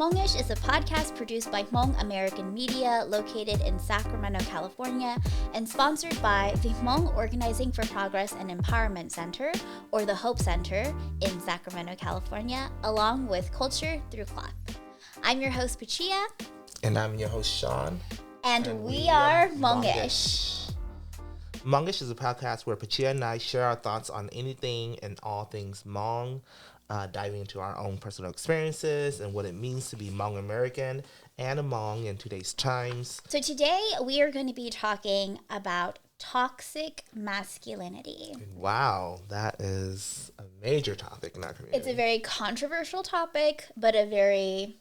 Hmong-ish is a podcast produced by Hmong American Media located in Sacramento, California, and sponsored by the Hmong Organizing for Progress and Empowerment Center, or the Hope Center, in Sacramento, California, along with Culture Through Cloth. I'm your host, Pachia. And I'm your host, Shoun. And we are Hmong-ish. Hmong-ish is a podcast where Pachia and I share our thoughts on anything and all things Hmong, diving into our own personal experiences and what it means to be Hmong American and a Hmong in today's times. So today we are going to be talking about toxic masculinity. Wow, that is a major topic in our community. It's a very controversial topic, but a very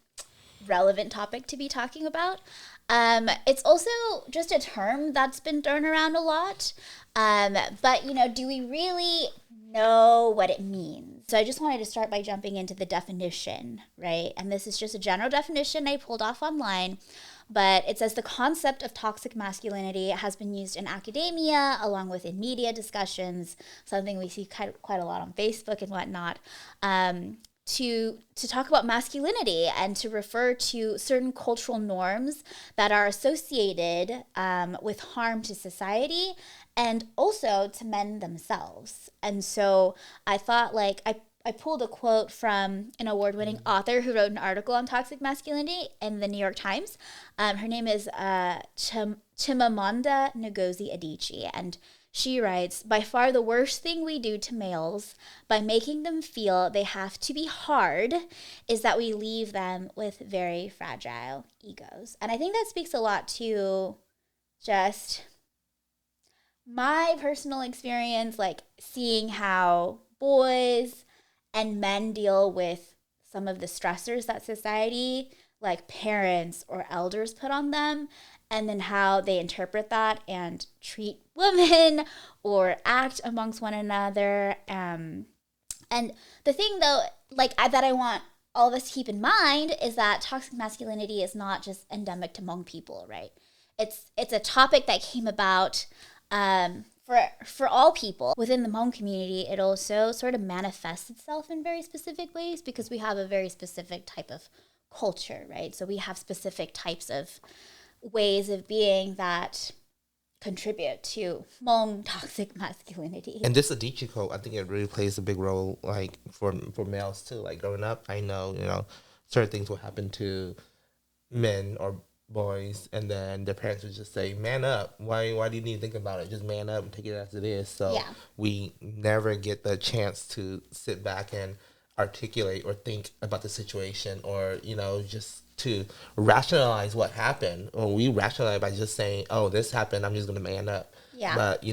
relevant topic to be talking about. It's also just a term that's been thrown around a lot. But, do we really know what it means? So I just wanted to start by jumping into the definition, right? And this is just a general definition I pulled off online. But it says the concept of toxic masculinity has been used in academia, along with in media discussions, something we see quite a lot on Facebook and whatnot, to talk about masculinity and to refer to certain cultural norms that are associated with harm to society and also to men themselves. And so I thought, I pulled a quote from an award-winning author who wrote an article on toxic masculinity in the New York Times. Her name is Chimamanda Ngozi Adichie, and she writes, "By far the worst thing we do to males by making them feel they have to be hard is that we leave them with very fragile egos." And I think that speaks a lot to just my personal experience, seeing how boys and men deal with some of the stressors that society, like parents or elders, put on them, and then how they interpret that and treat women or act amongst one another. And the thing, though, that I want all of us to keep in mind is that toxic masculinity is not just endemic to Hmong people, right? It's a topic that came about for all people. Within the Hmong community, it also sort of manifests itself in very specific ways because we have a very specific type of culture, right? So we have specific types of ways of being that contribute to Hmong toxic masculinity. And this Adichie quote, I think it really plays a big role, for males too. Growing up, I know, certain things will happen to men or boys, and then their parents would just say, "Man up! Why do you need to think about it? Just man up and take it as it is." So yeah. We never get the chance to sit back and articulate or think about the situation, or just to rationalize what happened. Or we rationalize by just saying, "Oh, this happened. I'm just gonna man up." Yeah. But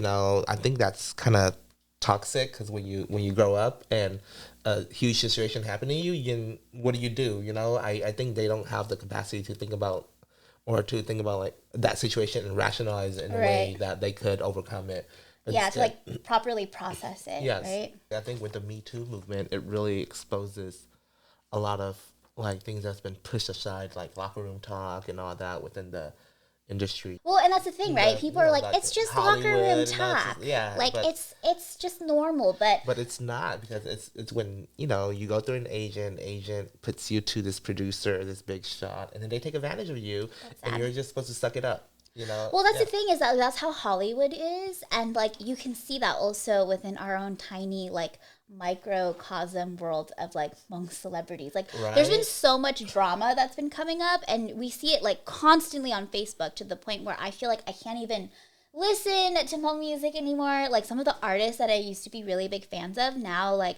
I think that's kind of toxic, because when you grow up and a huge situation happened to you, what do you do? I think they don't have the capacity to think about that situation and rationalize it in a way that they could overcome it. Yeah, to properly process it. Yes. Right? I think with the Me Too movement, it really exposes a lot of things that's been pushed aside, like locker room talk and all that within the industry. Well, and that's the thing, right? People are like, it's just locker room talk. It's just normal, but it's not, because it's when you go through an agent puts you to this producer, this big shot, and then they take advantage of you, and you're just supposed to suck it up. Well, that's the thing, is that that's how Hollywood is, and you can see that also within our own tiny microcosm world of Hmong celebrities. There's been so much drama that's been coming up, and we see it constantly on Facebook, to the point where I feel like I can't even listen to Hmong music anymore. Some of the artists that I used to be really big fans of, now I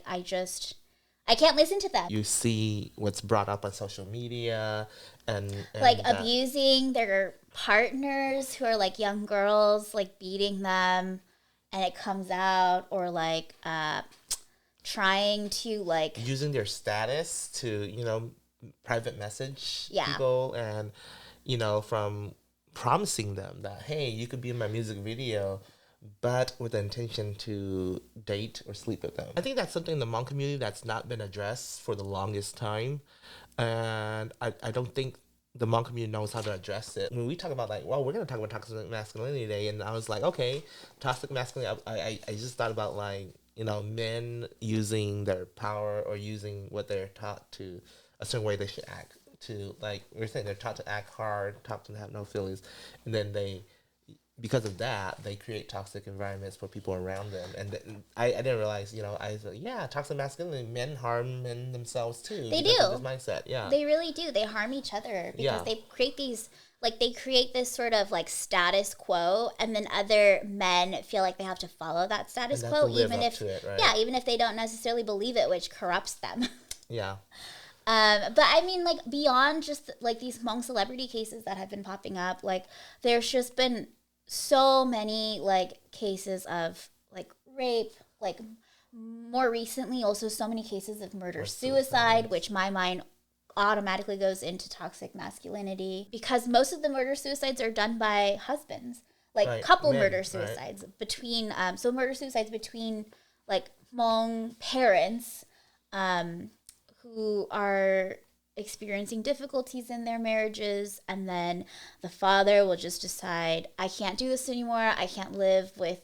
can't listen to them. You see what's brought up on social media, and abusing their partners who are young girls, beating them, and it comes out, or trying to using their status to private message Yeah. people, and from promising them that, hey, you could be in my music video, but with the intention to date or sleep with them. I think that's something in the Hmong community that's not been addressed for the longest time, and I don't think the Hmong community knows how to address it. When we talk about we're going to talk about toxic masculinity today, and I was like, okay, toxic masculinity, I just thought about men using their power or using what they're taught to a certain way they should act. to, like we're saying, they're taught to act hard, taught to have no feelings, and then because of that, they create toxic environments for people around them. And I didn't realize, I was like, yeah, toxic masculinity, men harm men themselves too. They because do. of this mindset, yeah. They really do. They harm each other because they create these, like, they create this sort of like status quo, and then other men feel like they have to follow that status quo, even if even if they don't necessarily believe it, which corrupts them. Yeah. But I mean, like, beyond just like these Hmong celebrity cases that have been popping up, like, there's just been so many like cases of like rape, like more recently also so many cases of murder suicide, which my mind automatically goes into toxic masculinity, because most of the murder suicides are done by husbands, like couple murder suicides between so murder suicides between like Hmong parents who are experiencing difficulties in their marriages, and then the father will just decide, I can't do this anymore, I can't live with,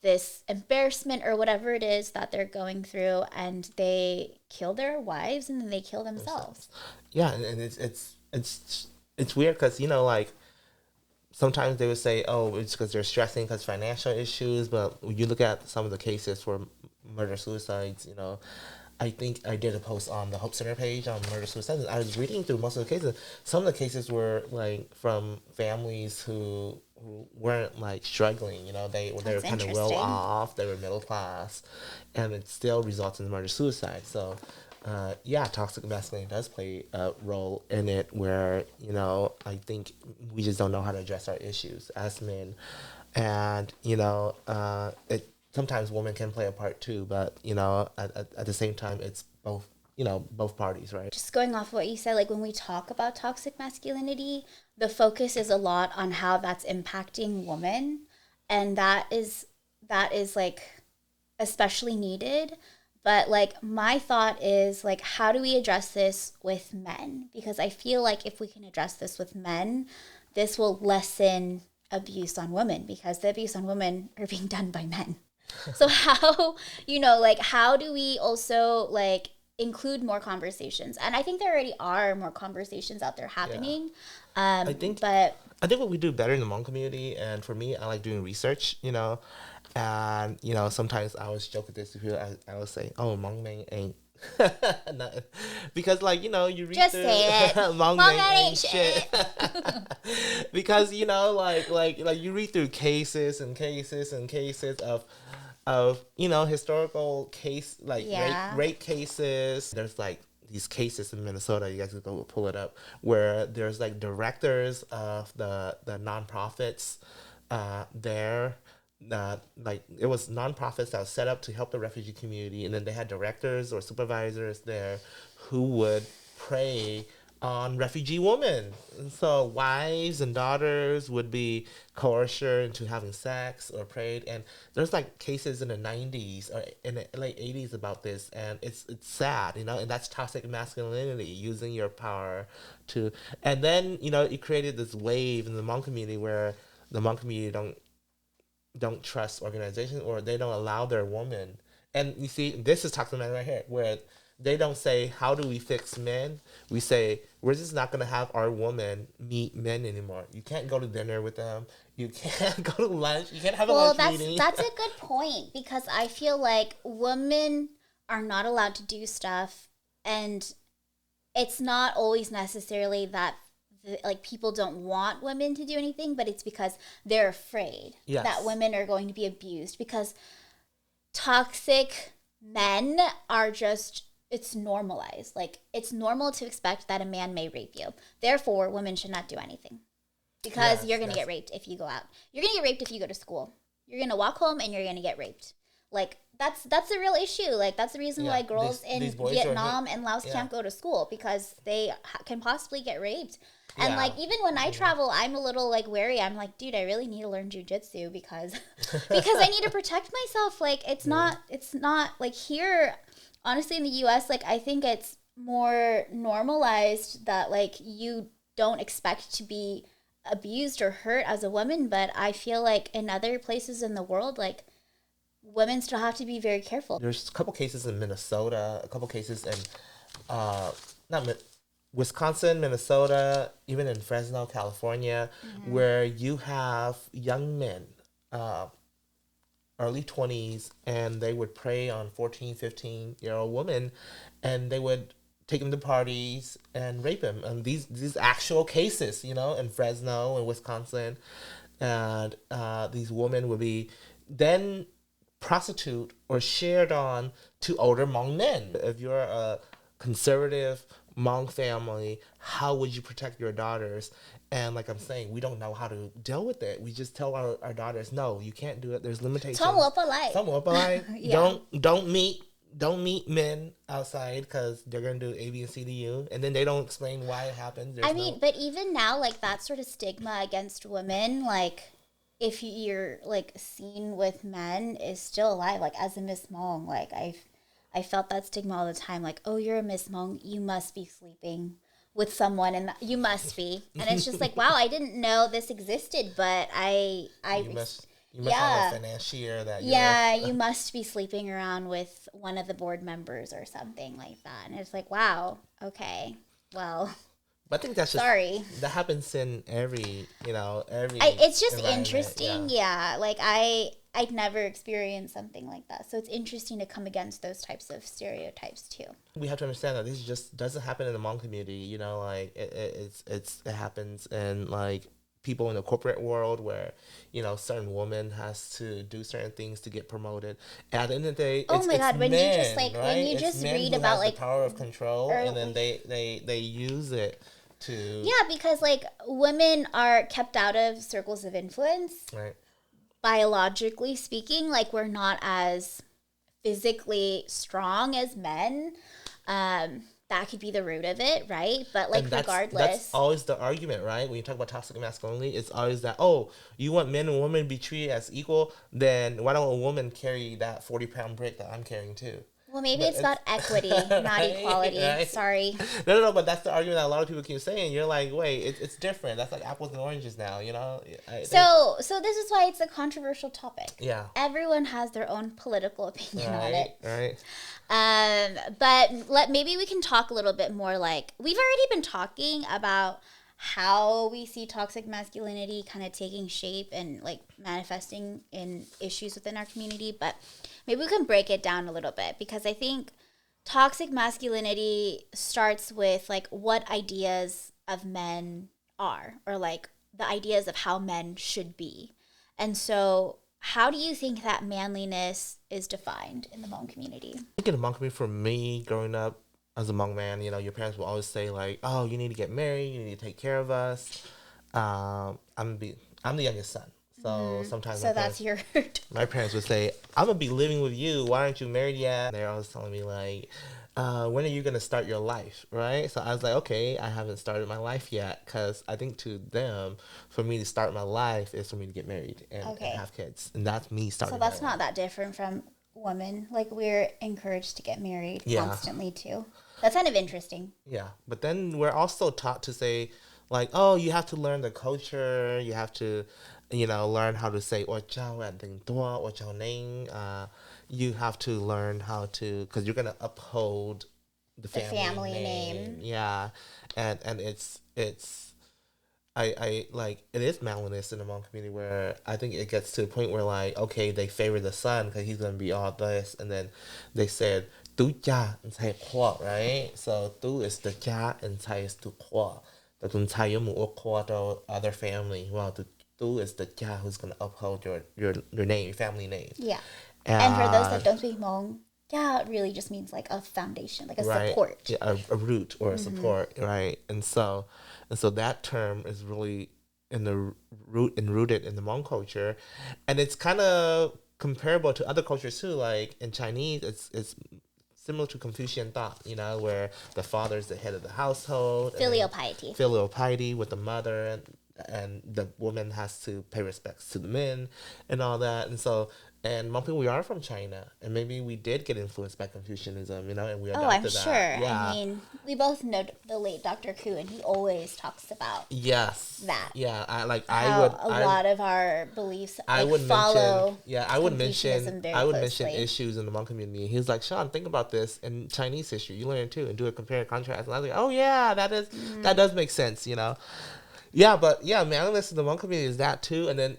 this embarrassment or whatever it is that they're going through, and they kill their wives and then they kill themselves. Yeah, and it's weird because, like, sometimes they would say, oh, it's because they're stressing because financial issues, but when you look at some of the cases for murder suicides, I think I did a post on the Hope Center page on murder suicides. I was reading through most of the cases. Some of the cases were like from families who weren't like struggling. They were kind of well off. They were middle class, and it still results in murder suicide. So, toxic masculinity does play a role in it. Where I think we just don't know how to address our issues as men, and it. Sometimes women can play a part too, but at the same time, it's both parties, right? Just going off what you said, like when we talk about toxic masculinity, the focus is a lot on how that's impacting women, and that is like especially needed. But like my thought is like, how do we address this with men? Because I feel like if we can address this with men, this will lessen abuse on women, because the abuse on women are being done by men. So how, how do we also like include more conversations? And I think there already are more conversations out there happening. Yeah. I think what we do better in the Hmong community, and for me, I like doing research, and, sometimes I always joke with this to people, I always say, oh, Hmong men ain't. Because like, you read just say it. Hmong men ain't shit. Because, like you read through cases and cases and cases of historical case, like rape cases. There's like these cases in Minnesota, you guys can go pull it up, where there's like directors of the nonprofits there. Like it was nonprofits that was set up to help the refugee community, and then they had directors or supervisors there who would prey on refugee women. And so wives and daughters would be coerced into having sex or preyed. And there's like cases in the 90s or in the late 80s about this, and it's sad, and that's toxic masculinity, using your power to. And then it created this wave in the Hmong community where the Hmong community don't trust organizations, or they don't allow their women. And you see, this is toxic masculinity right here, where they don't say, how do we fix men? We say, we're just not going to have our women meet men anymore. You can't go to dinner with them. You can't go to lunch. You can't have a lunch meeting. That's a good point, because I feel like women are not allowed to do stuff, and it's not always necessarily that like people don't want women to do anything, but it's because they're afraid that women are going to be abused, because toxic men are just, it's normalized. Like, it's normal to expect that a man may rape you. Therefore, women should not do anything, because you're going to get raped if you go out. You're going to get raped if you go to school. You're going to walk home and you're going to get raped. Like, that's a real issue. Like, that's the reason why girls in Vietnam and Laos can't go to school, because they can possibly get raped. And like, even when I travel, I'm a little like wary. I'm like, dude, I really need to learn jujitsu because I need to protect myself. Like, it's not like here, honestly, in the US, like, I think it's more normalized that like you don't expect to be abused or hurt as a woman. But I feel like in other places in the world, like, women still have to be very careful. There's a couple cases in Minnesota, a couple cases in Wisconsin, Minnesota, even in Fresno, California, where you have young men, early 20s, and they would prey on 14, 15-year-old women, and they would take them to parties and rape them. And these actual cases, in Fresno and Wisconsin, and these women would be then prostitute or shared on to older Hmong men. If you're a conservative Hmong family, how would you protect your daughters? And like I'm saying, we don't know how to deal with it. We just tell our daughters, no, you can't do it. There's limitations. Some Yeah. Don't meet men outside because they're gonna do A, B, and C to you, and then they don't explain why it happens. But even now, like that sort of stigma against women, like if you're like seen with men, is still alive. Like as a Miss Hmong, like I felt that stigma all the time. Like, oh, you're a Miss Hmong, you must be sleeping with someone, and you must be. And it's just like, wow, I didn't know this existed, but you must have a financier that you must be sleeping around with one of the board members or something like that. And it's like, wow, okay, well. But I think that's just sorry. That happens in every. It's just interesting, yeah. Like I'd never experienced something like that, so it's interesting to come against those types of stereotypes too. We have to understand that this just doesn't happen in the Hmong community. Like it happens in like people in the corporate world where certain woman has to do certain things to get promoted. And at the end of the day, when you just read about like the power of control, and then they use it to because like women are kept out of circles of influence, right? Biologically speaking, like we're not as physically strong as men. That could be the root of it, right? But like regardless, that's always the argument, right? When you talk about toxic masculinity, it's always that, oh, you want men and women to be treated as equal, then why don't a woman carry that 40-pound brick that I'm carrying too? Well, maybe it's not equity, not right, equality. Right? Sorry. No, but that's the argument that a lot of people keep saying. You're like, wait, it's different. That's like apples and oranges now, So this is why it's a controversial topic. Yeah. Everyone has their own political opinion on it. Right. But maybe we can talk a little bit more. Like we've already been talking about how we see toxic masculinity kind of taking shape and like manifesting in issues within our community, but maybe we can break it down a little bit, because I think toxic masculinity starts with like what ideas of men are, or like the ideas of how men should be. And so how do you think that manliness is defined in the Hmong community? I think in the Hmong community, for me, growing up as a Hmong man, your parents will always say like, oh, you need to get married, you need to take care of us. I'm the youngest son. So sometimes my parents would say, I'm going to be living with you. Why aren't you married yet? They're always telling me like, when are you going to start your life, right? So I was like, okay, I haven't started my life yet, because I think to them, for me to start my life is for me to get married and have kids. And that's me starting. So that's not that different from women. Like we're encouraged to get married constantly too. That's kind of interesting. Yeah. But then we're also taught to say like, oh, you have to learn the culture. You have to, learn how to say, you have to learn how to, because you're going to uphold the family name. Yeah. And I like, it is manliness in the Hmong community where I think it gets to the point where like, okay, they favor the son because he's going to be all this. And then they said, tu cha and cai kwa, right? So tu is the cha and cai is tu kwa. The tun cai mu o kwa to other family. Well, tu is the cha who's going to uphold your name, your family name. Yeah. And for those that don't speak Hmong, it really just means like a foundation, like a support. Yeah, a root or a support, right? And so that term is really in the rooted in the Hmong culture, and it's kind of comparable to other cultures too. Like in Chinese, it's similar to Confucian thought, where the father is the head of the household. Filial piety. Filial piety with the mother, and the woman has to pay respects to the men and all that. And so And Hmong people, we are from China, and maybe we did get influenced by Confucianism, and we Oh, adopted I'm that. sure. Yeah. I mean, we both know the late Dr. Koo, and he always talks about Yes. that. Yeah. How a lot of our beliefs follow. I would Confucianism very mention closely. issues in the Hmong community. He's like, Sean, think about this in Chinese history. You learn it too, and do a compare and contrast. And I was like, oh yeah, that does make sense, Yeah, but yeah, manliness in the Hmong community is that too. And then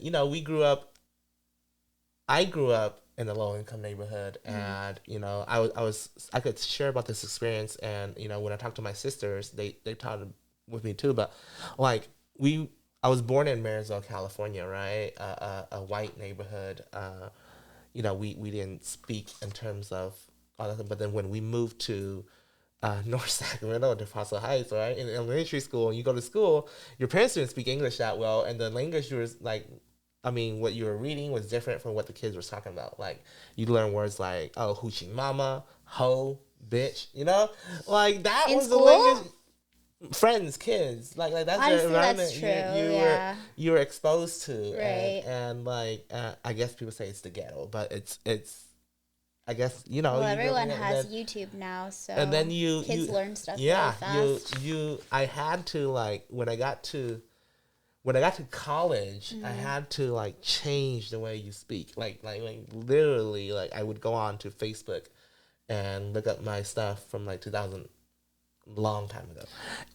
I grew up in a low income neighborhood, and I could share about this experience, and when I talked to my sisters, they talked with me too. But like I was born in Marysville, California, right? A white neighborhood. We didn't speak in terms of all that, but then when we moved to North Sacramento to Fossil Heights, right? In elementary school, and you go to school, your parents didn't speak English that well, and the language you were like, what you were reading was different from what the kids were talking about. Like, you learn words like, oh, hoochie mama, ho, bitch, like that In was school? the language. Friends, kids, like that's your environment. That's true. You were exposed to, Right. and I guess people say it's the ghetto, but it's. I guess Well, everyone has YouTube now, so and then kids learn stuff really fast. I had to when I got to college, I had to change the way you speak. Like literally, I would go on to Facebook and look up my stuff from 2000, long time ago,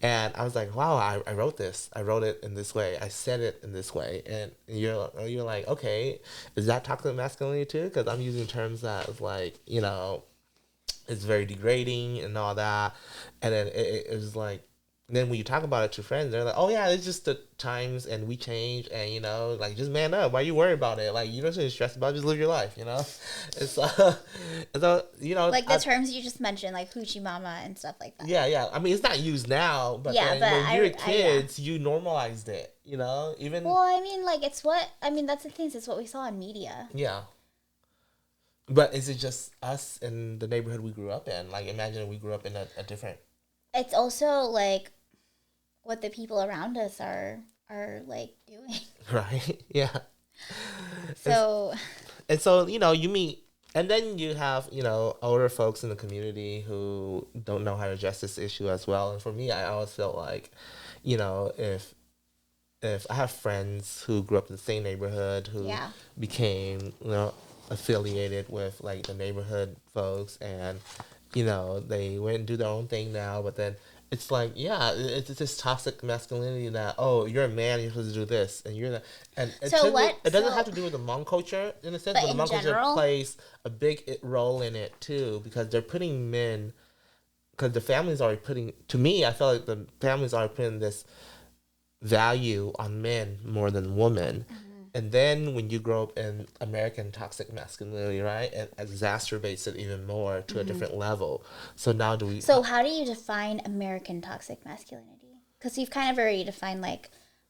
and I was like, wow, I wrote this. I wrote it in this way. I said it in this way, and you're like, okay, is that toxic masculinity too? Because I'm using terms that is it's very degrading and all that, and then it was like. Then when you talk about it to friends, they're like, "Oh yeah, it's just the times, and we change, and just man up. Why you worry about it? You don't need to stress about it. Just live your life, It's the terms you just mentioned, like hoochie mama and stuff like that. Yeah. I mean, it's not used now, but when you were kids, you normalized it. Even. Well, I mean, that's the thing. It's what we saw in media. Yeah. But is it just us in the neighborhood we grew up in? Imagine if we grew up in a different. It's also what the people around us are doing. Right. Yeah. So. And so you meet, and then you have older folks in the community who don't know how to address this issue as well. And for me, I always felt like, if I have friends who grew up in the same neighborhood who became affiliated with the neighborhood folks, and they went and do their own thing now, but then it's it's this toxic masculinity that, oh, you're a man, you're supposed to do this, and you're that. And it doesn't have to do with the Hmong culture in a sense, but the Hmong culture plays a big role in it too, because they're putting men, because the families are putting, to me, I feel like the families are putting this value on men more than women. And then when you grow up in American toxic masculinity, right, it exacerbates it even more to a different level. So now So how do you define American toxic masculinity? Because you've kind of already defined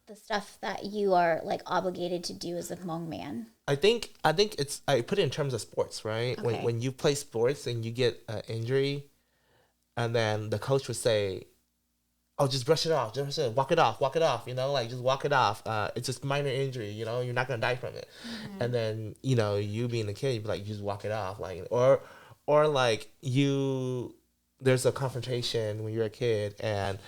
the stuff that you are obligated to do as a Hmong man. I think I put it in terms of sports, right? Okay. When you play sports and you get an injury, and then the coach would say, oh, just brush it off. Just walk it off. Just walk it off. It's just minor injury. You're not gonna die from it. And then you being a kid, you'd be like, you just walk it off. There's a confrontation when you're a kid, and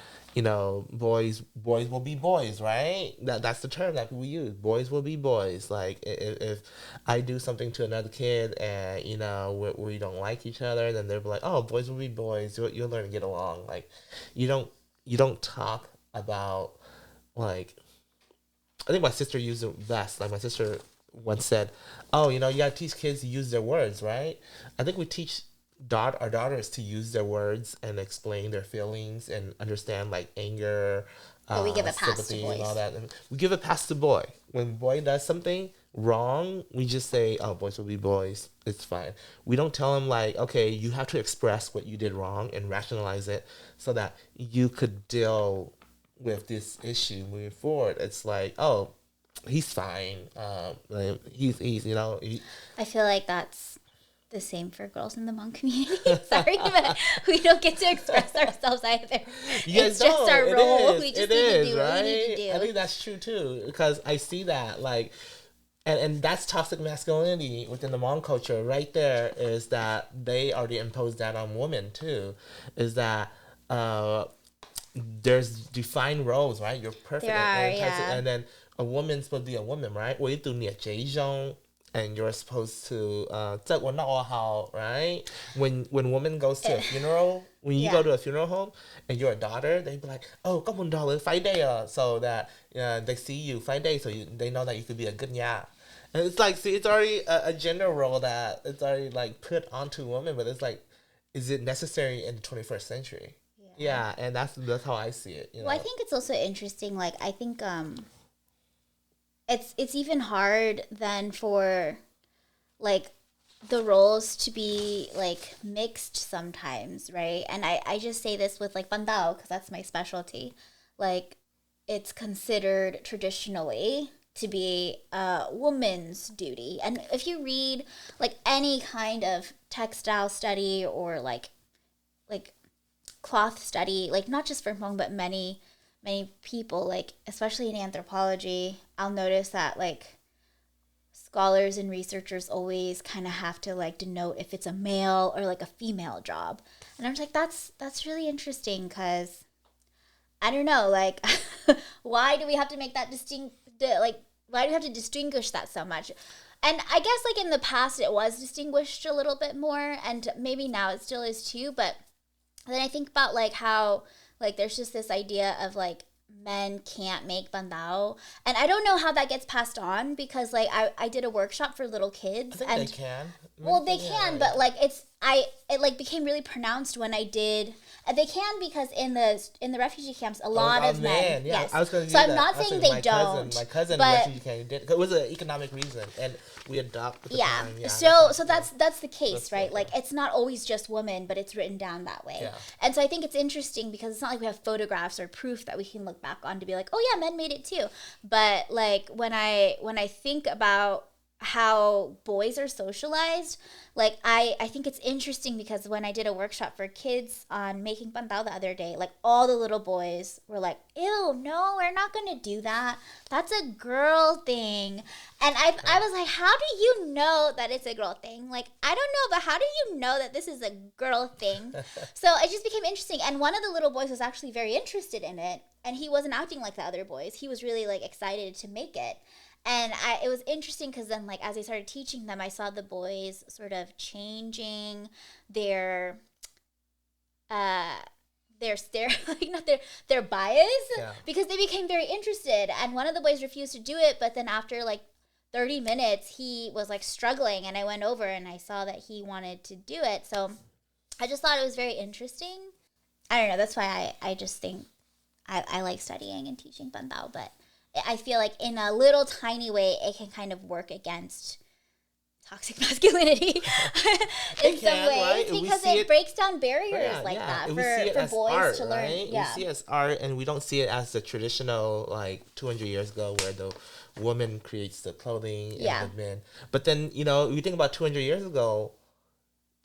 boys will be boys, right? That's the term that we use. Boys will be boys. If I do something to another kid and we don't like each other, then they'll be like, oh, boys will be boys. You'll learn to get along. You don't talk about I think my sister used it best. My sister once said, oh, you gotta teach kids to use their words, right? I think we teach our daughters to use their words and explain their feelings and understand anger, But we give a pass to sympathy, boys. and all that. And we give a pass to boy. When boy does something wrong, we just say, oh, boys will be boys. It's fine. We don't tell him okay, you have to express what you did wrong and rationalize it so that you could deal with this issue moving forward. It's oh, he's fine. He's I feel like that's the same for girls in the Hmong community. Sorry, but we don't get to express ourselves either. It's just our role. We just need to do what we need to do. I think that's true too, because I see that And that's toxic masculinity within the Hmong culture. Right there is that they already imposed that on women too. Is that there's defined roles, right? You're perfect, There are, and then a woman's supposed to be a woman, right? 我一读你的这一种 and you're supposed to 这我闹好, right? When woman goes to a funeral, when you go to a funeral home and you're a daughter, they be like, oh, come on, daughter, 5 days, so that they see you 5 days, so they know that you could be a good yeah. And it's like, see, it's already a gender role that it's already like put onto women, but it's like, is it necessary in the 21st century? Yeah, and that's how I see it. You know? Well, I think it's also interesting. Like, I think it's even hard then for like the roles to be like mixed sometimes, right? And I just say this with like bandao because that's my specialty. Like, it's considered traditionally to be a woman's duty, and if you read like any kind of textile study or like cloth study, like not just for Hmong, but many people, like especially in anthropology, I'll notice that like scholars and researchers always kind of have to like denote if it's a male or like a female job, and I'm just like that's really interesting because I don't know, like why do we have to make that why do we have to distinguish that so much? And I guess like in the past it was distinguished a little bit more, and maybe now it still is too, but then I think about like how like there's just this idea of like men can't make bandao, and I don't know how that gets passed on because like I did a workshop for little kids. I think they can. Well, they can, but like it like became really pronounced when I did. They can because in the refugee camps, a lot of men. Yeah. Yes. I was going to. So I'm not saying they don't. My cousin but, refugee camp did. It was an economic reason, and we adopted. Yeah. So that's the case, right? Like it's not always just women, but it's written down that way. Yeah. And so I think it's interesting because it's not like we have photographs or proof that we can look back on to be like, oh yeah, men made it too. But like when I think about how boys are socialized, like I think it's interesting because when I did a workshop for kids on making bandao the other day, like all the little boys were like, ew, no, we're not gonna do that, that's a girl thing. And I was like, how do you know that it's a girl thing? Like, I don't know, but how do you know that this is a girl thing? So it just became interesting, and one of the little boys was actually very interested in it, and he wasn't acting like the other boys. He was really like excited to make it. And it was interesting because then, like, as I started teaching them, I saw the boys sort of changing their like not their bias because they became very interested. And one of the boys refused to do it, but then after like 30 minutes, he was like struggling, and I went over and I saw that he wanted to do it. So I just thought it was very interesting. I don't know. That's why I just think I like studying and teaching bandao, but I feel like in a little tiny way, it can kind of work against toxic masculinity in some ways, right? Because it breaks down barriers that for boys art, to learn. Right? Yeah. We see it as art, and we don't see it as the traditional, like 200 years ago, where the woman creates the clothing and the men. But then, you know, you think about 200 years ago,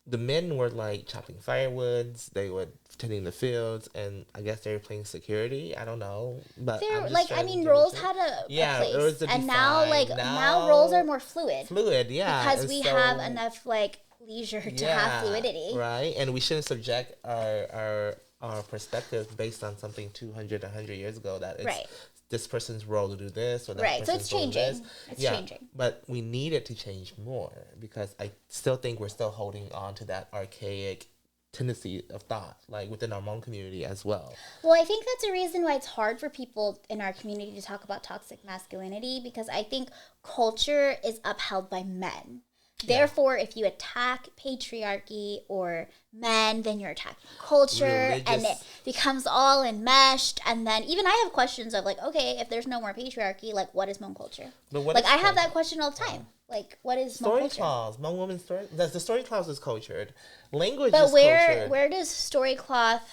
the men were like chopping firewoods, they were tending the fields, and I guess they were playing security. I don't know, but roles had a place, and now roles are more fluid. Because we have enough like leisure to have fluidity, right? And we shouldn't subject our perspective based on something 200, 100 years ago that it's this person's role to do this or that so it's changing. It's changing. But we need it to change more because I still think we're still holding on to that archaic tendency of thought, like within our Hmong community as well. Well, I think that's a reason why it's hard for people in our community to talk about toxic masculinity, because I think culture is upheld by men. Therefore, if you attack patriarchy or men, then you're attacking culture, and it becomes all enmeshed. And then even I have questions of like, okay, if there's no more patriarchy, like what is Hmong culture? Like I have that question all the time. Like, what is Hmong culture? Story cloths, Hmong women's story. The story cloth is cultured. Language but is cultured. But where does story cloth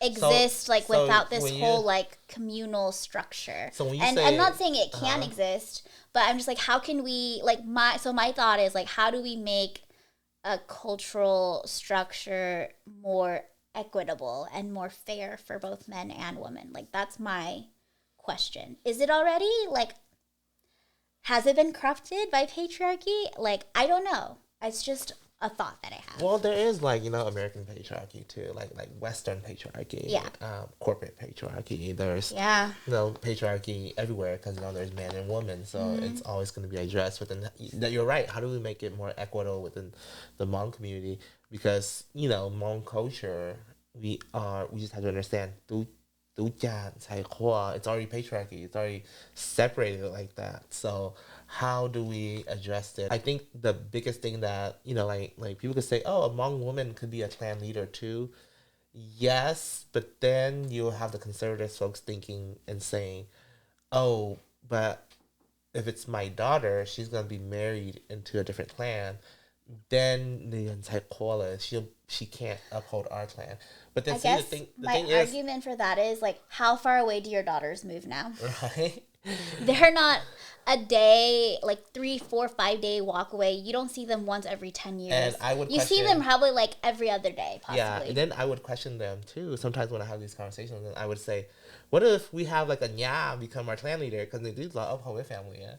exist without this whole like communal structure? So when you and I'm not saying it can exist, but I'm just like, how can we my thought is like, how do we make a cultural structure more equitable and more fair for both men and women? Like, that's my question. Is it already? Like, has it been corrupted by patriarchy? Like, I don't know. It's just a thought that I have. Well, there is like, you know, American patriarchy too, like Western patriarchy, Yeah. Corporate patriarchy. There's Yeah. you know, patriarchy everywhere because, you know, there's man and woman, so it's always going to be addressed within. That you're right. How do we make it more equitable within the Hmong community? Because, you know, Hmong culture, we just have to understand. It's already patriarchy. It's already separated like that. So how do we address it? I think the biggest thing that, you know, like people could say, oh, a Hmong woman could be a clan leader too. Yes, but then you'll have the conservative folks thinking and saying, oh, but if it's my daughter, she's gonna be married into a different clan. Then the entire she can't uphold our clan. But then I see guess the my thing is, argument for that is, like, how far away do your daughters move now? right? They're not a day, like 3, 4, 5 day walk away. You don't see them once every 10 years. And I would you see them probably like every other day, possibly. Yeah, and then I would question them too. Sometimes when I have these conversations, I would say, what if we have like a Nya become our clan leader because they do uphold their family, yeah?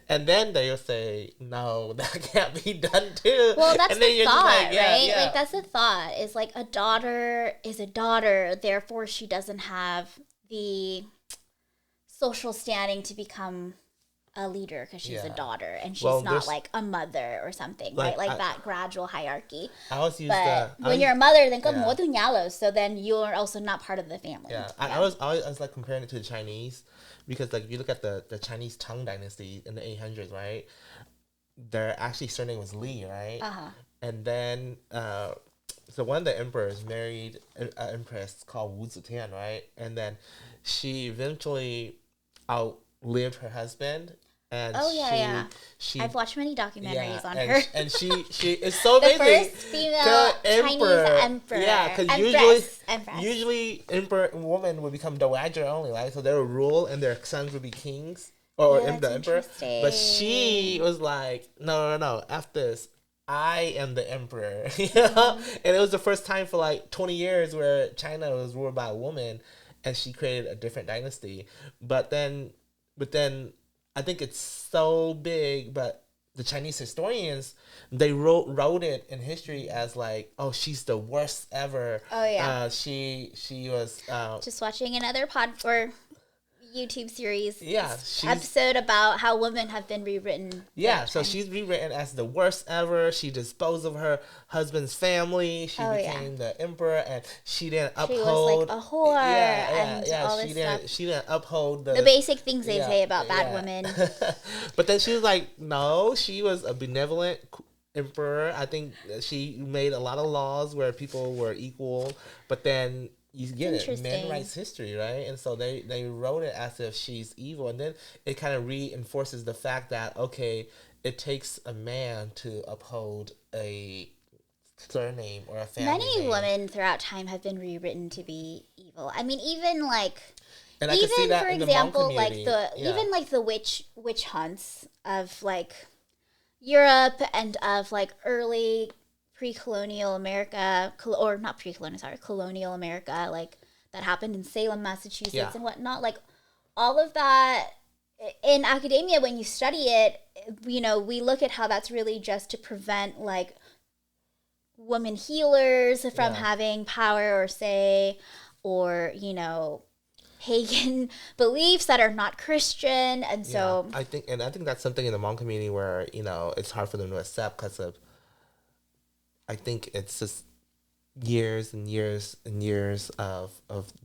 And then they'll say, no, that can't be done too. Well, that's and then the thought, like, yeah, right? yeah. Like, that's the thought. Is like, a daughter is a daughter, therefore she doesn't have the social standing to become a leader because she's a daughter, and she's not like a mother or something, right? Like that gradual hierarchy. I always use but when you're a mother, then so then you're also not part of the family. Yeah, I was like comparing it to the Chinese, because like if you look at the Chinese Tang dynasty in the 800s, right? Their actually surname was Li, right? And then so one of the emperors married an empress called Wu Zetian, right? And then she eventually outlived her husband. And she I've watched many documentaries on her. And she is so the amazing. First female Chinese emperor. Yeah, because usually emperor women would become dowager only, right? So they would rule and their sons would be kings or the emperor. But she was like, no, F this. I am the emperor. You know? And it was the first time for like 20 years where China was ruled by a woman, and she created a different dynasty. But then I think it's so big, but the Chinese historians, they wrote it in history as like, oh, she's the worst ever. Oh yeah. She was just watching another YouTube series. Yeah, episode about how women have been rewritten. Yeah, so she's rewritten as the worst ever. She disposed of her husband's family. She became the emperor, and she didn't uphold. She was like a whore. All this stuff. She didn't uphold the basic things they say about bad women. But then she was like, no, she was a benevolent emperor. I think she made a lot of laws where people were equal, but then you get it, men rights history, right? And so they wrote it as if she's evil, and then it kind of reinforces the fact that, okay, it takes a man to uphold a surname or a family Many women throughout time have been rewritten to be evil. I mean, even like, and I even see that for example, like even like the witch hunts of like Europe and of like early colonial America, colonial America, like that happened in Salem, Massachusetts and whatnot. Like, all of that in academia, when you study it, you know, we look at how that's really just to prevent like women healers from having power or say, or, you know, pagan beliefs that are not Christian. And so I think that's something in the Hmong community where, you know, it's hard for them to accept because of, I think it's just years and years and years of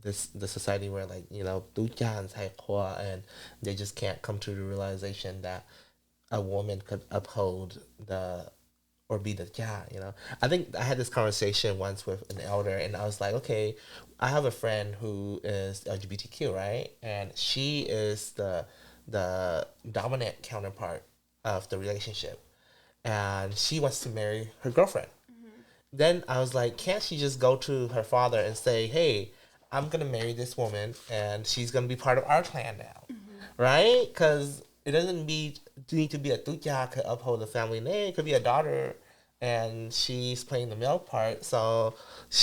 the society where, like, you know, and they just can't come to the realization that a woman could uphold or be the jia, you know. I think I had this conversation once with an elder, and I was like, okay, I have a friend who is LGBTQ, right? And she is the dominant counterpart of the relationship, and she wants to marry her girlfriend. Then I was like, can't she just go to her father and say, hey, I'm going to marry this woman and she's going to be part of our clan now, right? Because it doesn't need to be a tuja to uphold the family name. It could be a daughter and she's playing the male part. So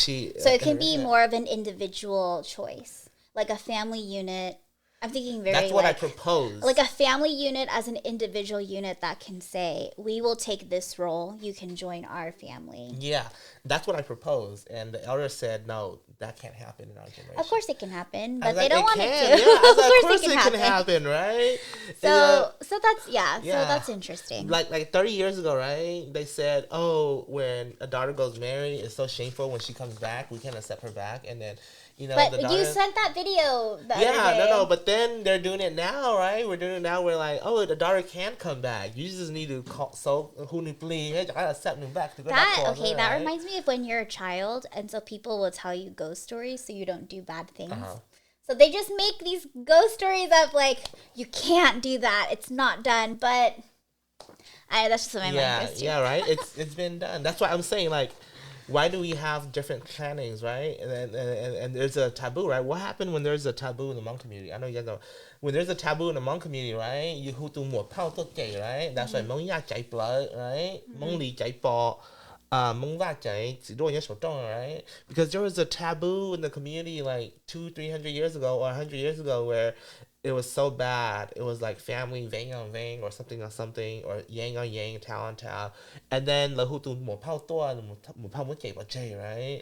it can be more of an individual choice, like a family unit. I'm thinking very That's what like, I propose. like a family unit as an individual unit that can say, we will take this role. You can join our family. Yeah, that's what I proposed. And the elder said, no, that can't happen in our generation. Of course it can happen, I but was they like, don't it want it can. to. Yeah, I was like, Of of course it can happen, right? So that's, yeah, Yeah. so that's interesting. Like 30 years ago, right? They said, oh, when a daughter goes married, it's so shameful when she comes back. We can't accept her back. And then, you know, But the daughter... you sent that video the other Yeah, day. no, but then they're doing it now, right? We're doing it now. We're like, oh, the daughter can come back. You just need to call, so who need please, I accept them back. That reminds me of when you're a child, and so people will tell you ghost stories so you don't do bad things. So they just make these ghost stories up like, you can't do that. It's not done, but that's just what my mind goes to. Yeah, right? It's been done. That's why I'm saying, like, why do we have different plannings, right? And there's a taboo, right? What happened when there's a taboo in the Hmong community? I know you guys know. When there's a taboo in the Hmong community, right? You who do more power to gay, right? That's why Hmong ya jai blood, right? Hmong li jai bo, Hmong la jai, right? Because there was a taboo in the community like 200-300 years ago or 100 years ago where it was so bad. It was like family vang on vang or something, or yang on yang, tao on tao. And then the Hutu mo pao toa and mo pao mo jay, right?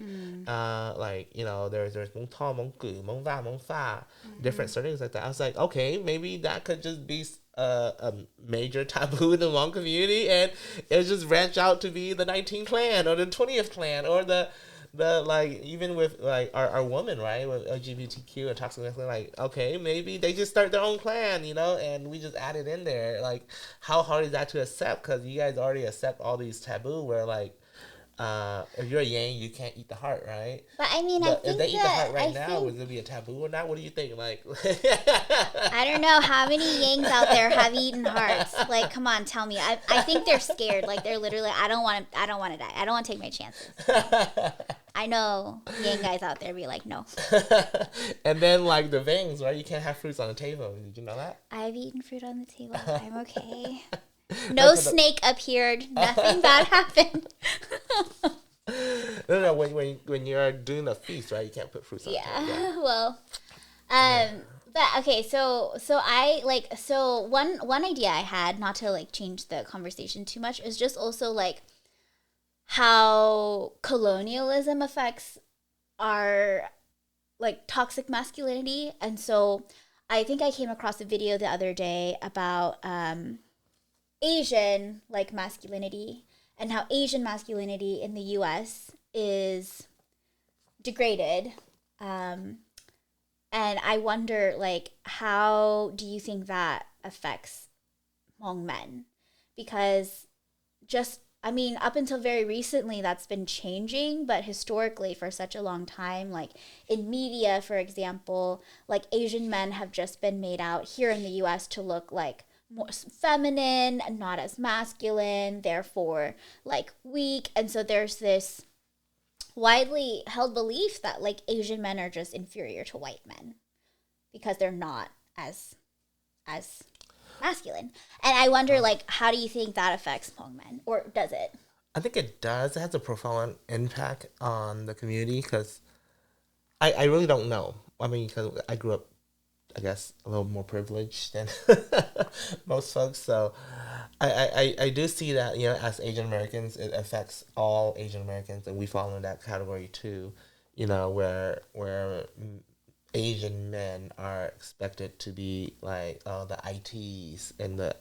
Like, you know, there's mong ta, mong gu, mong va, mong fa, different surnames like that. I was like, okay, maybe that could just be a major taboo in the Hmong community, and it just branch out to be the 19th clan or the 20th clan or the like, even with like our women, right, with LGBTQ and toxic masculinity, like, okay, maybe they just start their own clan, you know, and we just add it in there. Like, how hard is that to accept? Because you guys already accept all these taboo where, like, if you're a yang, you can't eat the heart, right? But I mean, but I think if they eat the heart right now, now, would it be a taboo or not? What do you think? Like, I don't know how many yangs out there have eaten hearts. Like, come on, tell me. I think they're scared. Like, they're literally, I don't want to die. I don't want to take my chances. I know yang guys out there be like, no. And then, like, the vangs, right? You can't have fruits on the table. Did you know that? I've eaten fruit on the table. I'm okay. No snake appeared. Nothing bad happened. No. When you're doing a feast, right? You can't put fruits on the table. Yeah. Well, but okay. So one idea I had, not to like change the conversation too much, is just also like how colonialism affects our like toxic masculinity. And so I think I came across a video the other day about Asian like masculinity and how Asian masculinity in the US is degraded. And I wonder, like, how do you think that affects Hmong men? Because up until very recently, that's been changing, but historically, for such a long time, like in media, for example, like Asian men have just been made out here in the US to look like more feminine, not as masculine, therefore like weak. And so there's this widely held belief that like Asian men are just inferior to white men because they're not as masculine. And I wonder, like, how do you think that affects Hmong men, or does it? I think it does. It has a profound impact on the community because I really don't know. I mean, because I grew up, I guess, a little more privileged than most folks. So I do see that, you know, as Asian Americans, it affects all Asian Americans, and we fall in that category too, you know, where Asian men are expected to be like the ITs and the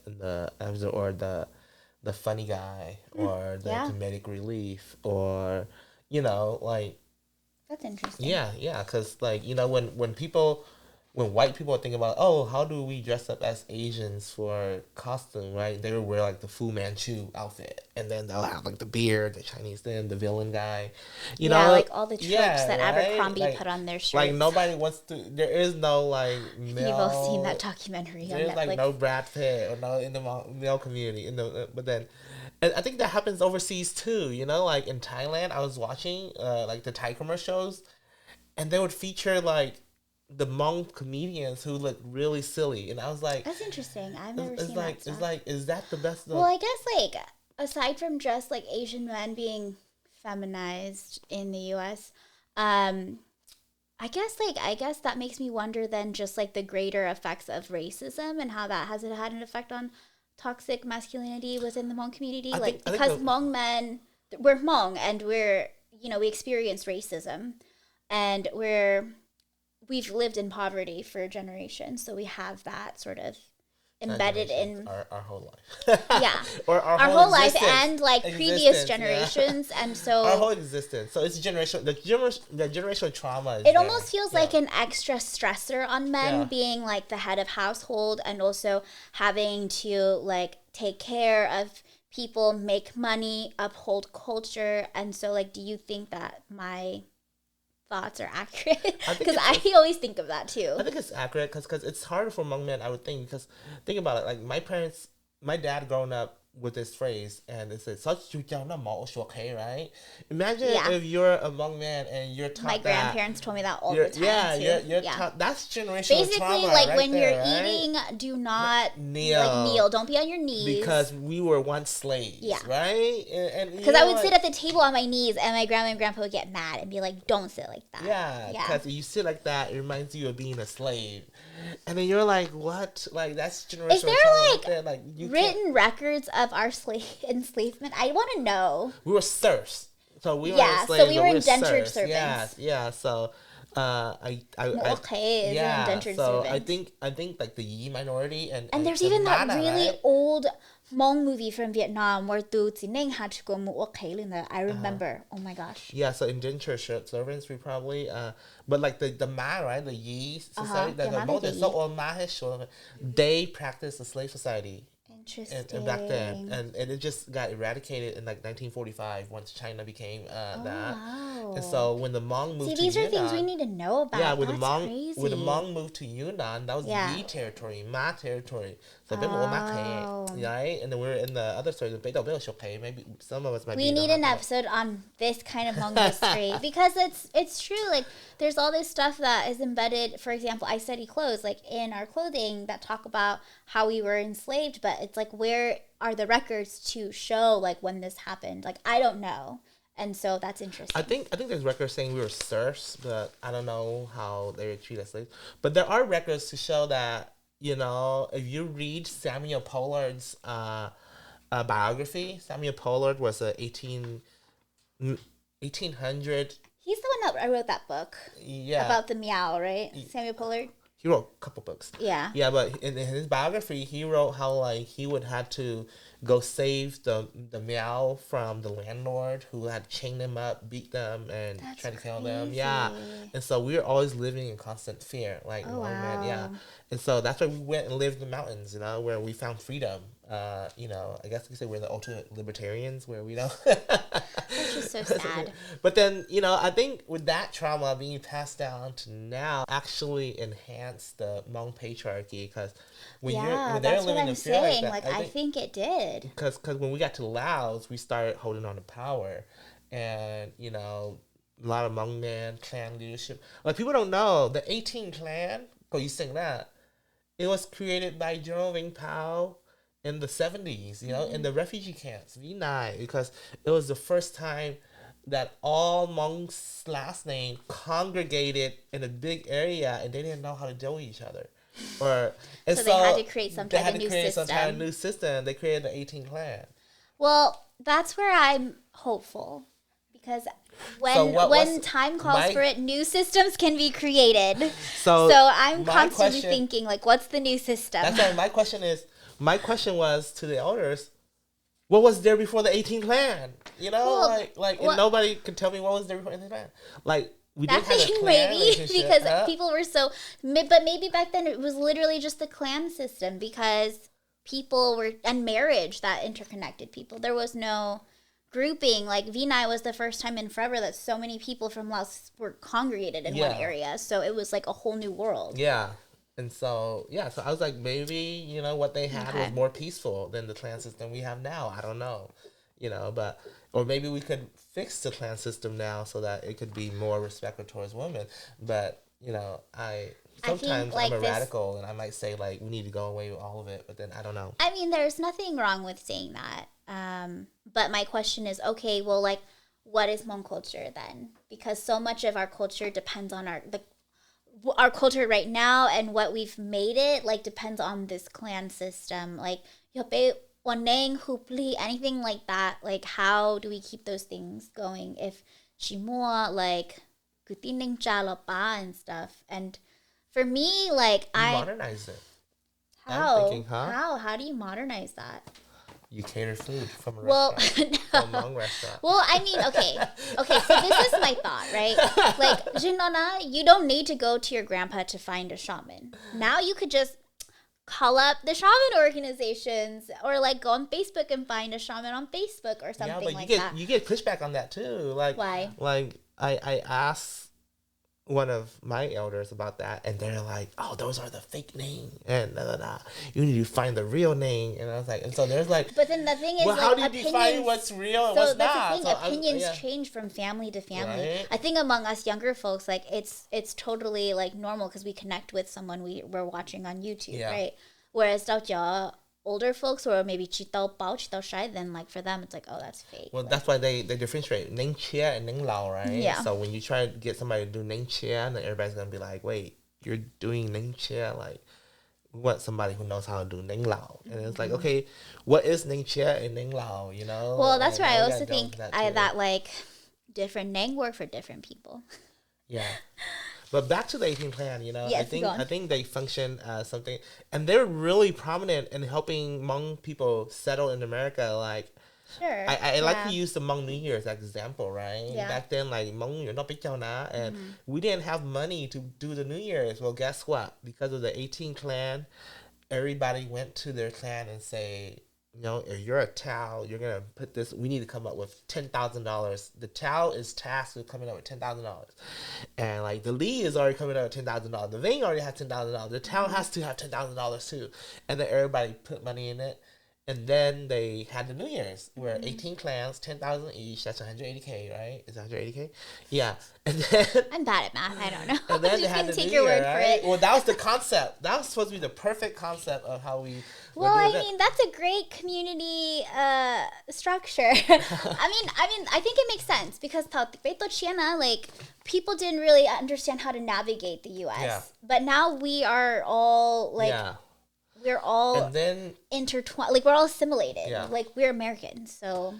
funny guy or the comedic relief, or, you know, like, that's interesting. Yeah, because, like, you know, when white people think about, oh, how do we dress up as Asians for costume, right? They would wear, like, the Fu Manchu outfit, and then they'll have, like, the beard, the Chinese thing, the villain guy. You know, like, all the tropes that right? Abercrombie like, put on their shirts. Like, nobody wants to, there is no, like, male. You've all seen that documentary on Netflix. There's, like, no Brad Pitt or no in the male community. But then, and I think that happens overseas, too, you know? Like, in Thailand, I was watching, like, the Thai commercials, and they would feature, like, the Hmong comedians who look really silly, and I was like, that's interesting. I've never seen like, that stuff. It's like, is that the best? Well, I guess, like, aside from just like Asian men being feminized in the U.S., I I guess that makes me wonder then just like the greater effects of racism and how that has had an effect on toxic masculinity within the Hmong community. Because Hmong men, we're Hmong and we're, we experience racism and we've lived in poverty for generations. So we have that sort of embedded in our whole life. Yeah. Or our whole life existence. and like previous generations. Yeah. And so our whole existence. So it's the generational trauma is it almost feels like an extra stressor on men being like the head of household and also having to like take care of people, make money, uphold culture. And so like, do you think that my thoughts are accurate? Because I always think of that too. I think it's accurate because it's harder for Hmong men, I would think, because think about it, like my dad growing up with this phrase, and it says, right? Imagine if you're a Hmong man and you're taught my grandparents told me that all the time too. You're taught, that's generational basically trauma like right when there, you're right? eating, do not kneel. Don't be on your knees. Because we were once slaves, right? Because I would sit at the table on my knees and my grandma and grandpa would get mad and be like, don't sit like that. Yeah, because if you sit like that, it reminds you of being a slave. And then you're like, what? Like, that's generational Is there trauma. like written records of our enslavement? I want to know. We were serfs. So we were enslaved, so we were indentured servants. Yeah. So indentured so servants. I think like the Yi minority and there's even that really old Hmong movie from Vietnam where Tu Zineng had to go I remember. Oh my gosh. Yeah, so indentured servants we probably but like the Ma, right? The Yi society, they practiced the slave society. Interesting. And back then, and it just got eradicated in like 1945 once China became that. Wow. And so when the Hmong moved to Yunnan, these are things we need to know about. Yeah, when That's crazy. When the Hmong moved to Yunnan, that was Yi territory, Ma territory. So right? And then we were in the other story, the maybe some of us might. We need an episode on this kind of Hmong history because it's true. Like there's all this stuff that is embedded. For example, I study clothes, like in our clothing that talk about how we were enslaved, but it's like, where are the records to show like when this happened? Like I don't know. And so that's interesting. I think there's records saying we were serfs, but I don't know how they were treated as slaves. But there are records to show that, if you read Samuel Pollard's biography, Samuel Pollard was a 1800. He's the one that wrote that book. Yeah. About the meow, right? Samuel Pollard. He wrote a couple books. Yeah. Yeah, but in his biography, he wrote how like he would have to go save the meow from the landlord who had chained them up, beat them, and try to kill them. Yeah. And so we were always living in constant fear. Like, yeah. And so that's why we went and lived in the mountains, where we found freedom. I guess you could say we're the ultimate libertarians where we don't. Which is so sad. But then, I think with that trauma being passed down to now actually enhanced the Hmong patriarchy because when they're living in fear like that, I think it did. Because when we got to Laos, we started holding on to power. And, a lot of Hmong men, clan leadership. Like, people don't know, the 18 clan, you sing that, it was created by General Ving Pao in the 70s, in the refugee camps, Vinai, because it was the first time that all Hmong's last name congregated in a big area and they didn't know how to deal with each other. So they had to create some kind of new system. They created the 18 clan. Well, that's where I'm hopeful. Because when time calls for it, new systems can be created. So I'm constantly thinking, like, what's the new system? That's why my question was to the elders, what was there before the 18 clan? And nobody could tell me what was there before the 18 clan. Like, we didn't have a clan because people were so... But maybe back then it was literally just the clan system because people were... And marriage that interconnected people. There was no grouping. Like, Vinai was the first time in forever that so many people from Laos were congregated in one area. So it was like a whole new world. Yeah. And so, so I was like, maybe, what they had was more peaceful than the clan system we have now. I don't know, or maybe we could fix the clan system now so that it could be more respectful towards women. But, sometimes I'm a radical and I might say, like, we need to go away with all of it. But then I don't know. I mean, there's nothing wrong with saying that. But my question is, okay, well, like, what is Hmong culture then? Because so much of our culture depends on our culture right now and what we've made it like depends on this clan system. Like yope waneng hupli, anything like that. Like how do we keep those things going if shimua like kutineng chalapa and stuff? And for me, like modernize it. How? I'm thinking, How do you modernize that? You cater food from a restaurant. From a Hmong restaurant. Well, I mean, okay, so this is my thought, right? Like, Jinona, you don't need to go to your grandpa to find a shaman. Now you could just call up the shaman organizations or like go on Facebook and find a shaman on Facebook or something like that. You get pushback on that too. Like, why? Like, I asked one of my elders about that, and they're like, "Oh, those are the fake names, and you need to find the real name." And I was like, and so there's like, but then the thing is, well, like, how do you define what's real and what's not? So that's the thing. Opinions change from family to family. Right? I think among us younger folks, like it's totally like normal because we connect with someone we're watching on YouTube, right? Whereas older folks or maybe chitao bao, chitao shai, then like for them it's like, oh, that's fake. Well, that's why they differentiate Ning Chia and Ning Lao, right? Yeah. So when you try to get somebody to do Ning Chia, then everybody's gonna be like, wait, you're doing Ning Chia, like we want somebody who knows how to do Ning Lao. And it's like, okay, what is Ning Chia and Ning Lao, you know? Well, that's why I also think that like different Nang work for different people. Yeah. But back to the 18 clan, you know, yes, I think they function as something, and they're really prominent in helping Hmong people settle in America. Like, sure, I like to use the Hmong New Year's as an example, right? Yeah. Back then, like Hmong you're not big and we didn't have money to do the New Year's. Well, guess what? Because of the 18 clan, everybody went to their clan and say, you know, if you're a Tao, you're going to put this, we need to come up with $10,000. The Tao is tasked with coming up with $10,000. And like the Lee is already coming up with $10,000. The Ving already has $10,000. The Tao has to have $10,000 too. And then everybody put money in it. And then they had the New Year's where 18 clans, 10,000 each. That's 180K, right? Is that 180K? Yeah. And then I'm bad at math. I don't know. And then I'm they just had gonna the take New your Year, word right? for it. Well, that was the concept. That was supposed to be the perfect concept of how we. Well, I mean, that's a great community structure. I think it makes sense because like people didn't really understand how to navigate the U.S. Yeah. But now we are all like. Yeah. We're all and then intertwined, like we're all assimilated. Yeah. Like we're Americans, so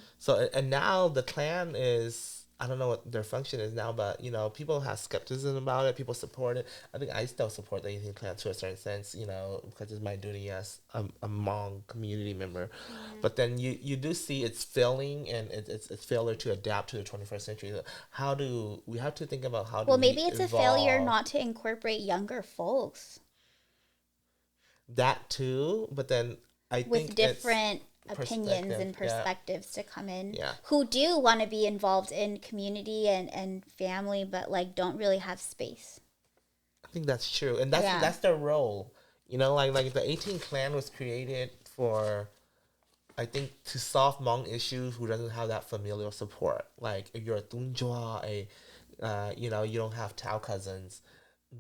and now the clan is, I don't know what their function is now, but you know, people have skepticism about it. People support it. I think I still support the 18 clan to a certain sense, you know, because it's my duty as a Hmong community member. But then you do see it's failing, and it's failure to adapt to the 21st century. How do we have to think about how? Well, maybe it's evolve? A failure not to incorporate younger folks. That too, but then I think with different opinions and perspectives to come in who do want to be involved in community and family, but like don't really have space. I think that's true, and that's their role. You know, like the 18 clan was created for, I think, to solve Hmong issues who doesn't have that familial support. Like if you're a Tunjua, you know, you don't have Tao cousins.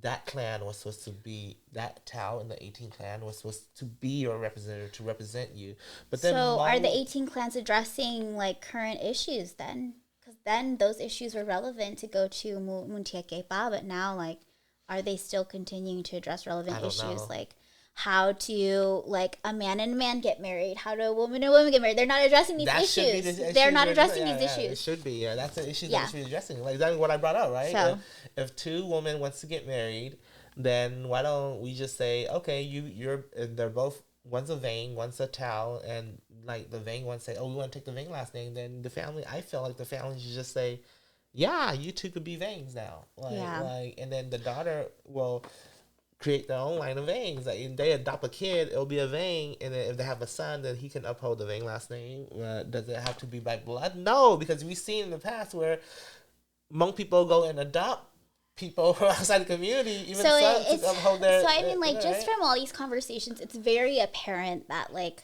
That clan was supposed to be, that Tao in the 18 clan was supposed to be your representative, to represent you. But then so are the 18 clans addressing like current issues then? Because then those issues were relevant to go to Muntieke Ba, but now like are they still continuing to address relevant issues like how to like a man and a man get married, how do a woman and a woman get married? They're not addressing these issues. They're not addressing these issues. It should be. Yeah, that's an issue that should be addressing. Like exactly what I brought up, right? So, if two women wants to get married, then why don't we just say, okay, you're they're both, one's a Vang, one's a Tao, and like the Vang one say, oh, we want to take the Vang last name. Then the family, I feel like the family should just say, yeah, you two could be Vangs now. Like, and then the daughter will create their own line of Vangs. Like if they adopt a kid, it'll be a Vang, and then if they have a son, then he can uphold the Vang last name. Does it have to be by blood? No, because we've seen in the past where Hmong people go and adopt people from outside the community, even sons, to uphold their. So I mean, like, just from all these conversations, it's very apparent that like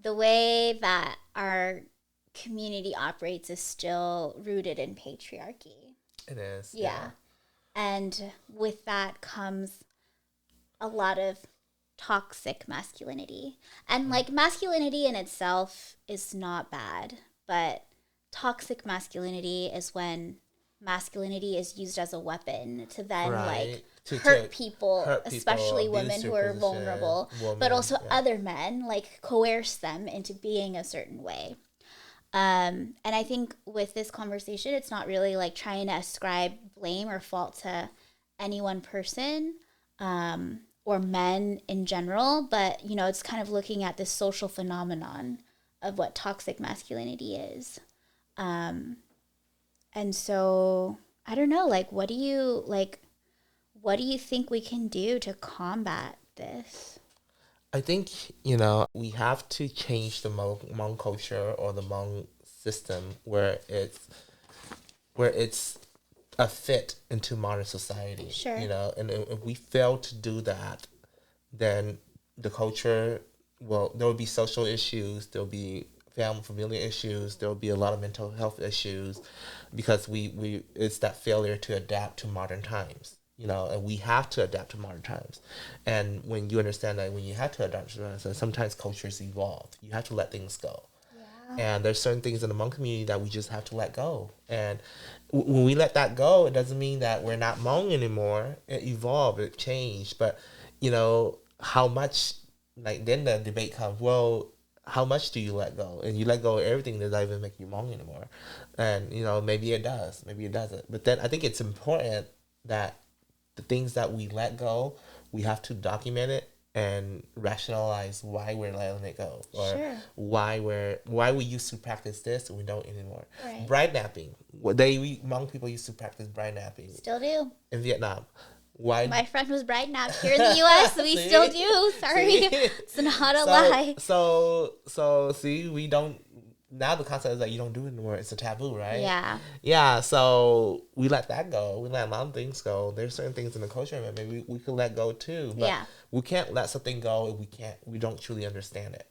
the way that our community operates is still rooted in patriarchy. It is. Yeah. And with that comes a lot of toxic masculinity. And like masculinity in itself is not bad, but toxic masculinity is when masculinity is used as a weapon to then like hurt people, hurt people, especially abuse women your who are position, vulnerable, women, but also yeah. other men, like coerce them into being a certain way. And I think with this conversation, it's not really like trying to ascribe blame or fault to any one person, or men in general, but you know, it's kind of looking at this social phenomenon of what toxic masculinity is. And so I don't know, like what do you think we can do to combat this? I think, we have to change the Hmong culture or the Hmong system where it's a fit into modern society. Sure. And if we fail to do that, then the culture, well, there will be social issues, there'll be familiar issues, there'll be a lot of mental health issues because we it's that failure to adapt to modern times. And we have to adapt to modern times. And when you understand that when you have to adapt to modern times, sometimes cultures evolve. You have to let things go. And there's certain things in the Hmong community that we just have to let go. And when we let that go, it doesn't mean that we're not Hmong anymore. It evolved, it changed. But, how much, like, then the debate comes, well, how much do you let go? And you let go of everything that doesn't even make you Hmong anymore. And, maybe it does, maybe it doesn't. But then I think it's important that the things that we let go, we have to document it and rationalize why we're letting it go, or Sure. why we used to practice this and we don't anymore. Right. Bride napping. Hmong people used to practice bride napping Still do. in Vietnam. Why? My friend was bride napped here in the U.S. We See? still do. Sorry, See? it's not a lie. So see, we don't. Now the concept is that you don't do it anymore. It's a taboo, right? Yeah. Yeah, so we let that go. We let a lot of things go. There's certain things in the culture that maybe we could let go too. But we can't let something go if we don't truly understand it.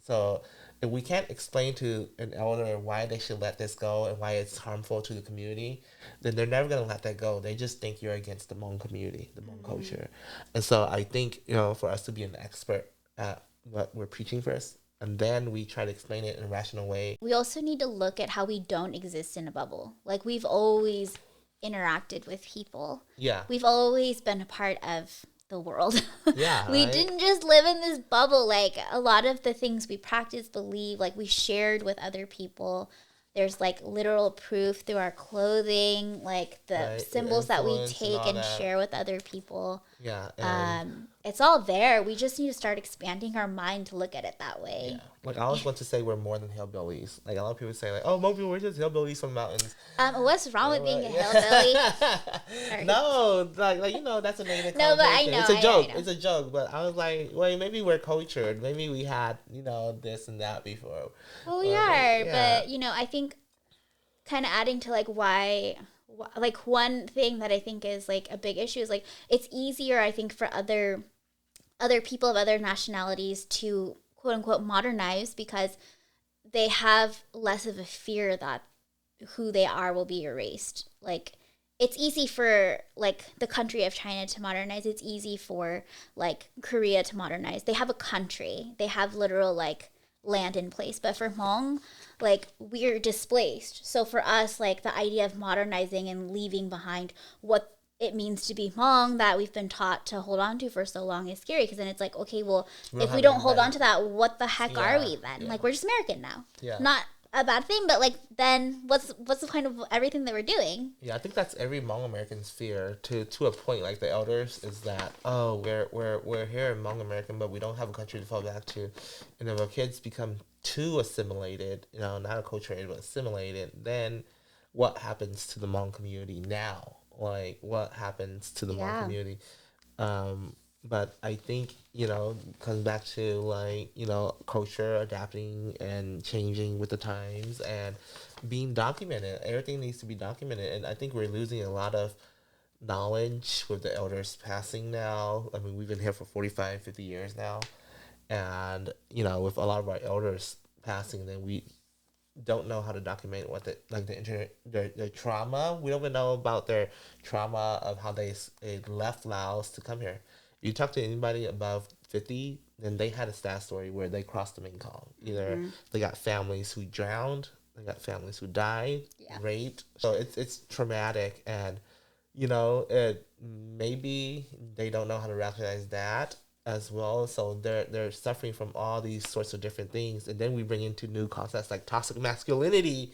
So if we can't explain to an elder why they should let this go and why it's harmful to the community, then they're never going to let that go. They just think you're against the Hmong community, the Hmong culture. And so I think, for us to be an expert at what we're preaching first, and then we try to explain it in a rational way. We also need to look at how we don't exist in a bubble. Like, we've always interacted with people. Yeah. We've always been a part of the world. Yeah. We right? didn't just live in this bubble. Like, a lot of the things we practice, believe, like, we shared with other people. There's like literal proof through our clothing, like the symbols that we take and share with other people. Yeah. It's all there. We just need to start expanding our mind to look at it that way. Yeah. Like, I always want to say we're more than hillbillies. Like, a lot of people say, like, oh, Hmong people, we're just hillbillies from the mountains. What's wrong with being a hillbilly? No, like that's a negative No, but I know. It's a joke. I know. It's a joke. But I was like, well, maybe we're cultured. Maybe we had, this and that before. Well, we are. But, I think kind of adding to, like, why, like, one thing that I think is, like, a big issue is, like, it's easier, I think, for other people of other nationalities to quote unquote modernize because they have less of a fear that who they are will be erased. Like, it's easy for, like, the country of China to modernize. It's easy for, like, Korea to modernize. They have a country. They have literal, like, land in place. But for Hmong, like, we're displaced. So for us, like, the idea of modernizing and leaving behind what it means to be Hmong that we've been taught to hold on to for so long is scary, because then it's like, okay, well, if we don't hold on to that, what the heck are we then? Like, we're just American now. Yeah. Not a bad thing, but, like, then what's the point of everything that we're doing? Yeah, I think that's every Hmong American's fear to a point. Like, the elders is that, oh, we're here in Hmong American, but we don't have a country to fall back to. And if our kids become too assimilated, not acculturated, but assimilated, then what happens to the Hmong community now? Like, what happens to the Hmong community? But I think, comes back to, like, culture adapting and changing with the times and being documented. Everything needs to be documented. And I think we're losing a lot of knowledge with the elders passing now. I mean, we've been here for 45, 50 years now. And, with a lot of our elders passing, then we don't know how to document what their trauma. We don't even know about their trauma of how they left Laos to come here. You talk to anybody above 50, then they had a sad story where they crossed the Mekong. Either they got families who drowned, they got families who died, raped. So it's traumatic, and maybe they don't know how to recognize that as well. So they're suffering from all these sorts of different things, and then we bring into new concepts like toxic masculinity,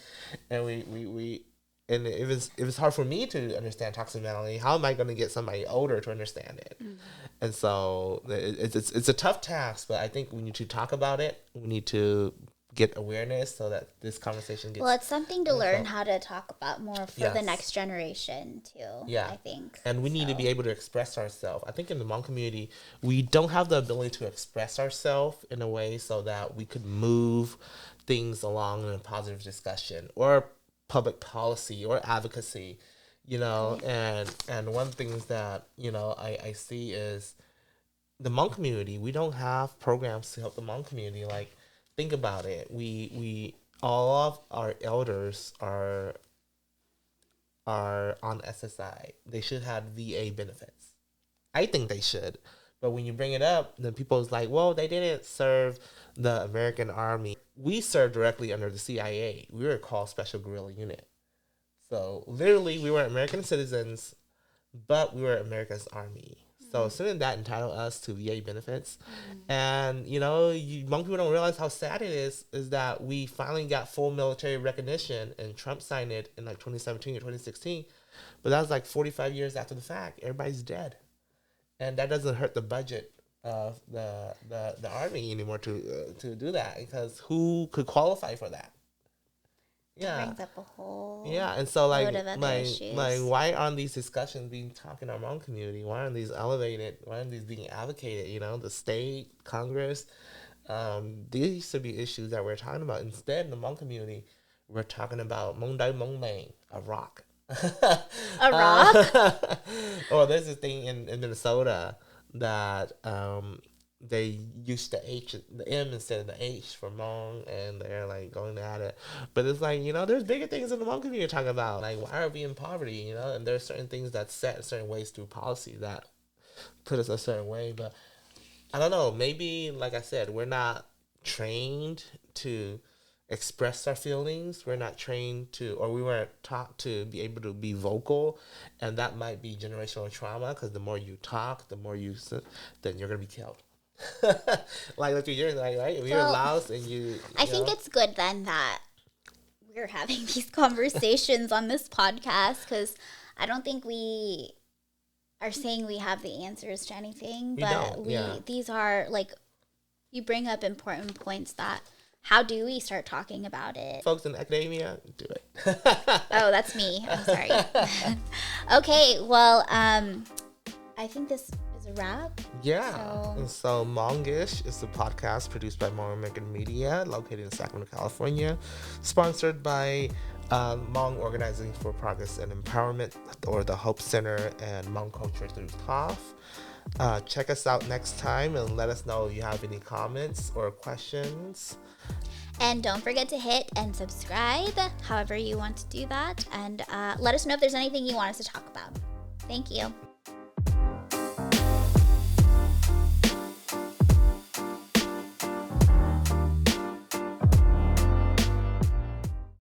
and we and it was hard for me to understand toxic masculinity. How am I going to get somebody older to understand it? Mm-hmm. And so it's a tough task, but I think we need to talk about it. We need to get awareness so that this conversation gets... Well, it's something to learn how to talk about more for the next generation too, I think. And we need to be able to express ourselves. I think in the Hmong community, we don't have the ability to express ourselves in a way so that we could move things along in a positive discussion or public policy or advocacy, and one of the things that, I see is the Hmong community, we don't have programs to help the Hmong community. Like, think about it. We all of our elders are on SSI. They should have VA benefits. I think they should. But when you bring it up, then people's like, well, they didn't serve the American Army. We served directly under the CIA. We were called Special Guerrilla Unit. So literally, we were American citizens, but we were America's Army. So shouldn't that entitle us to VA benefits? And, Hmong people don't realize how sad it is that we finally got full military recognition, and Trump signed it in like 2017 or 2016. But that was like 45 years after the fact. Everybody's dead. And that doesn't hurt the budget of the Army anymore to do that, because who could qualify for that? Yeah, brings up a whole and so like issues. Why aren't these discussions being talked in our own community? Why aren't these elevated? Why aren't these being advocated? The state, Congress, these should be issues that we're talking about. Instead, in the Hmong community, we're talking about Mong Dai Mong Meng, a rock. A rock? Or there's this thing in Minnesota that they used the M instead of the H for Hmong, and they're like going at it. But it's like, there's bigger things in the Hmong community to talk about. Like, why are we in poverty? And there's certain things that set certain ways through policy that put us a certain way. But I don't know, maybe, like I said, we're not trained to express our feelings. We're not trained to, or we weren't taught to be able to be vocal. And that might be generational trauma, because the more you talk, the more you, then you're going to be killed. Like you're like, right? If you're Laos and I think it's good then that we're having these conversations on this podcast, because I don't think we are saying we have the answers to anything, but these are like, you bring up important points that how do we start talking about it? Folks in academia, do it. Oh, that's me. I'm sorry. Okay, well, I think this is a wrap. Yeah. So Hmong-ish is a podcast produced by Hmong American Media, located in Sacramento, California, sponsored by Hmong Organizing for Progress and Empowerment, or the Hope Center, and Hmong Culture Through TOF. Check us out next time and let us know if you have any comments or questions. And don't forget to hit and subscribe, however you want to do that. And let us know if there's anything you want us to talk about. Thank you.